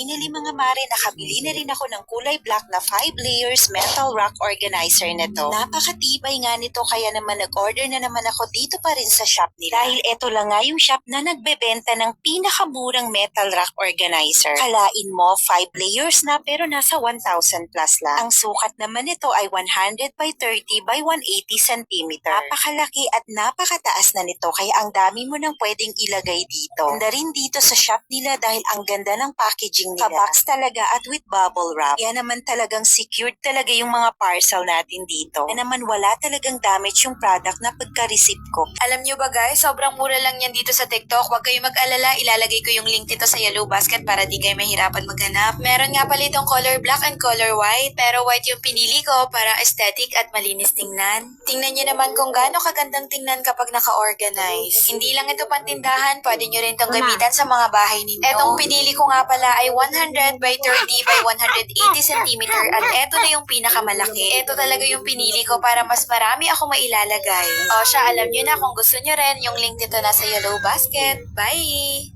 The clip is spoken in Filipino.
finally mga mare, nakabili na rin ako ng kulay black na 5 layers metal rock organizer na to. Napakatibay nga nito kaya naman nag-order na naman ako dito pa rin sa shop nila. Dahil eto lang nga yung shop na nagbebenta ng pinakamurang metal rock organizer. Kalain mo, 5 layers na pero nasa 1,000 plus lang. Ang sukat naman nito ay 100 by 30 by 180 cm. Napakalaki at napakataas na nito kaya ang dami mo nang pwedeng ilagay dito. Ganda rin dito sa shop nila dahil ang ganda ng packaging nila. Kabox talaga at with bubble wrap. Yan naman talagang secured talaga yung mga parcel natin dito. Yan naman wala talagang damage yung product na pagka-receive ko. Alam nyo ba guys, sobrang mura lang yan dito sa TikTok. Huwag kayong mag-alala, ilalagay ko yung link dito sa yellow basket para di kayo mahirapan maghanap. Meron nga pala itong color black and color white, pero white yung pinili ko para aesthetic at malinis tingnan. Tingnan nyo naman kung gaano kagandang tingnan kapag naka-organize. Hindi lang ito pantindahan, pwede nyo rin itong gamitan sa mga bahay ninyo. Etong pinili ko nga pala ay 100 by 30 by 180 cm at eto na yung pinakamalaki. Eto talaga yung pinili ko para mas marami ako mailalagay. O siya, alam nyo na kung gusto nyo rin, yung link dito nasa yellow basket. Bye!